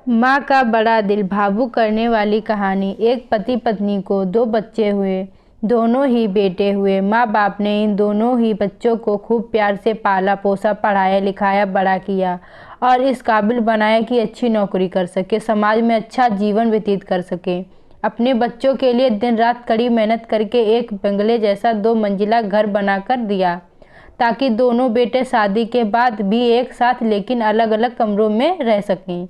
माँ का बड़ा दिल भावुक करने वाली कहानी। एक पति पत्नी को दो बच्चे हुए, दोनों ही बेटे हुए। माँ बाप ने इन दोनों ही बच्चों को खूब प्यार से पाला पोसा, पढ़ाया लिखाया, बड़ा किया और इस काबिल बनाया कि अच्छी नौकरी कर सके, समाज में अच्छा जीवन व्यतीत कर सके। अपने बच्चों के लिए दिन रात कड़ी मेहनत करके एक बंगले जैसा 2 मंजिला घर बनाकर दिया, ताकि दोनों बेटे शादी के बाद भी एक साथ लेकिन अलग अलग कमरों में रह सकें,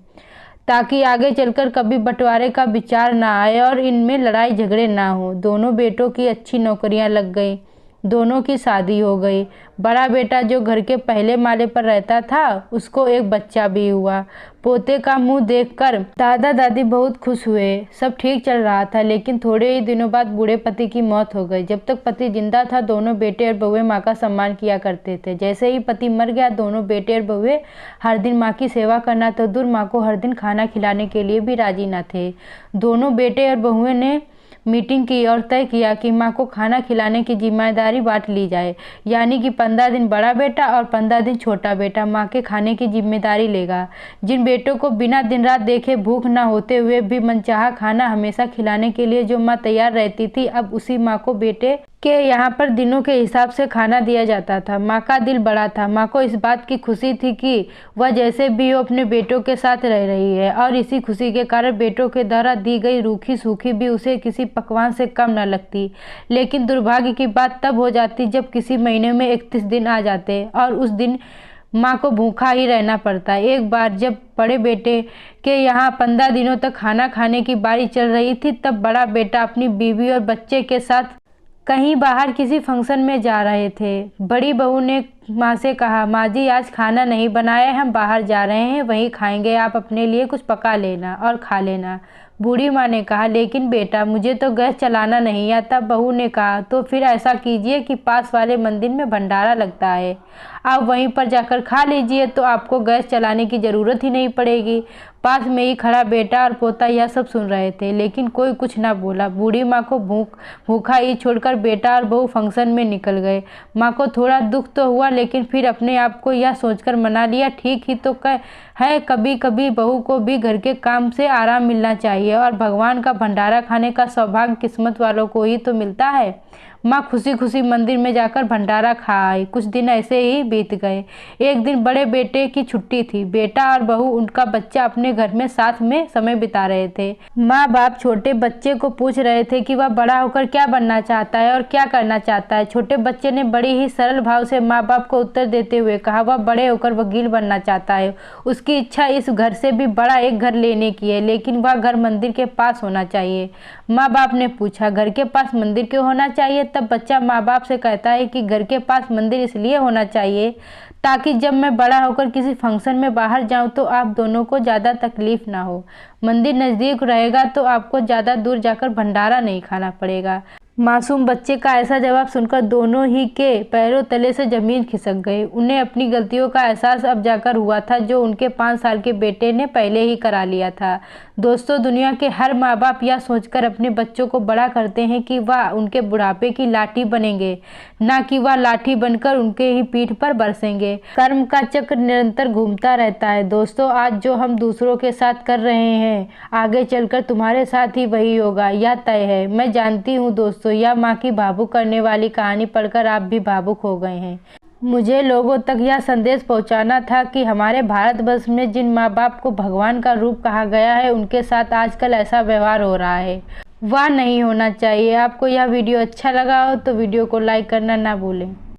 ताकि आगे चलकर कभी बंटवारे का विचार ना आए और इनमें लड़ाई झगड़े ना हो। दोनों बेटों की अच्छी नौकरियां लग गई, दोनों की शादी हो गई। बड़ा बेटा जो घर के पहले माले पर रहता था, उसको एक बच्चा भी हुआ। पोते का मुंह देखकर दादा दादी बहुत खुश हुए। सब ठीक चल रहा था, लेकिन थोड़े ही दिनों बाद बूढ़े पति की मौत हो गई। जब तक पति जिंदा था, दोनों बेटे और बहुएं माँ का सम्मान किया करते थे। जैसे ही पति मर गया, दोनों बेटे और बहुएं हर दिन माँ की सेवा करना तो दूर, माँ को हर दिन खाना खिलाने के लिए भी राजी न थे। दोनों बेटे और बहुएं ने मीटिंग की और तय किया कि माँ को खाना खिलाने की जिम्मेदारी बांट ली जाए, यानी कि 15 दिन बड़ा बेटा और 15 दिन छोटा बेटा माँ के खाने की जिम्मेदारी लेगा। जिन बेटों को बिना दिन रात देखे भूख ना होते हुए भी मनचाहा खाना हमेशा खिलाने के लिए जो माँ तैयार रहती थी, अब उसी माँ को बेटे के यहाँ पर दिनों के हिसाब से खाना दिया जाता था। माँ का दिल बड़ा था। माँ को इस बात की खुशी थी कि वह जैसे भी हो अपने बेटों के साथ रह रही है, और इसी खुशी के कारण बेटों के द्वारा दी गई रूखी सूखी भी उसे किसी पकवान से कम न लगती। लेकिन दुर्भाग्य की बात तब हो जाती जब किसी महीने में 31 दिन आ जाते और उस दिन माँ को भूखा ही रहना पड़ता। एक बार जब बड़े बेटे के यहाँ 15 दिनों तक खाना खाने की बारी चल रही थी, तब बड़ा बेटा अपनी बीवी और बच्चे के साथ कहीं बाहर किसी फंक्शन में जा रहे थे। बड़ी बहू ने माँ से कहा, माँ जी आज खाना नहीं बनाया है, हम बाहर जा रहे हैं, वहीं खाएंगे, आप अपने लिए कुछ पका लेना और खा लेना। बूढ़ी माँ ने कहा, लेकिन बेटा मुझे तो गैस चलाना नहीं आता। बहू ने कहा, तो फिर ऐसा कीजिए कि पास वाले मंदिर में भंडारा लगता है, आप वहीं पर जाकर खा लीजिए, तो आपको गैस चलाने की ज़रूरत ही नहीं पड़ेगी। पास में ही खड़ा बेटा और पोता यह सब सुन रहे थे, लेकिन कोई कुछ ना बोला। बूढ़ी माँ को भूखा ही छोड़कर बेटा और बहू फंक्शन में निकल गए। माँ को थोड़ा दुख तो हुआ, लेकिन फिर अपने आप को यह सोचकर मना लिया, ठीक ही तो है, कभी कभी बहू को भी घर के काम से आराम मिलना चाहिए, और भगवान का भंडारा खाने का सौभाग्य किस्मत वालों को ही तो मिलता है। माँ खुशी खुशी मंदिर में जाकर भंडारा खा आई। कुछ दिन ऐसे ही बीत गए। एक दिन बड़े बेटे की छुट्टी थी। बेटा और बहू, उनका बच्चा अपने घर में साथ में समय बिता रहे थे। माँ बाप छोटे बच्चे को पूछ रहे थे कि वह बड़ा होकर क्या बनना चाहता है और क्या करना चाहता है। छोटे बच्चे ने बड़ी ही सरल भाव से माँ बाप को उत्तर देते हुए कहा, वह बड़े होकर वकील बनना चाहता है। उसकी इच्छा इस घर से भी बड़ा एक घर लेने की है, लेकिन वह घर मंदिर के पास होना चाहिए। माँ बाप ने पूछा, घर के पास मंदिर क्यों होना चाहिए? तब बच्चा माँ बाप से कहता है कि घर के पास मंदिर इसलिए होना चाहिए ताकि जब मैं बड़ा होकर किसी फंक्शन में बाहर जाऊं तो आप दोनों को ज़्यादा तकलीफ ना हो। मंदिर नज़दीक रहेगा तो आपको ज़्यादा दूर जाकर भंडारा नहीं खाना पड़ेगा। मासूम बच्चे का ऐसा जवाब सुनकर दोनों ही के पैरों तले से जमीन खिसक गई। उन्हें अपनी गलतियों का एहसास अब जाकर हुआ था, जो उनके 5 साल के बेटे ने पहले ही करा लिया था। दोस्तों, दुनिया के हर माँ बाप यह सोचकर अपने बच्चों को बड़ा करते हैं कि वह उनके बुढ़ापे की लाठी बनेंगे, ना कि वह लाठी बनकर उनके ही पीठ पर बरसेंगे। कर्म का चक्र निरंतर घूमता रहता है। दोस्तों, आज जो हम दूसरों के साथ कर रहे हैं, आगे चलकर तुम्हारे साथ ही वही होगा, यह तय है। मैं जानती हूँ दोस्तों, यह माँ की भावुक करने वाली कहानी पढ़कर आप भी भावुक हो गए हैं। मुझे लोगों तक यह संदेश पहुंचाना था कि हमारे भारतवर्ष में जिन माँ बाप को भगवान का रूप कहा गया है, उनके साथ आजकल ऐसा व्यवहार हो रहा है, वह नहीं होना चाहिए। आपको यह वीडियो अच्छा लगा हो तो वीडियो को लाइक करना ना भूलें।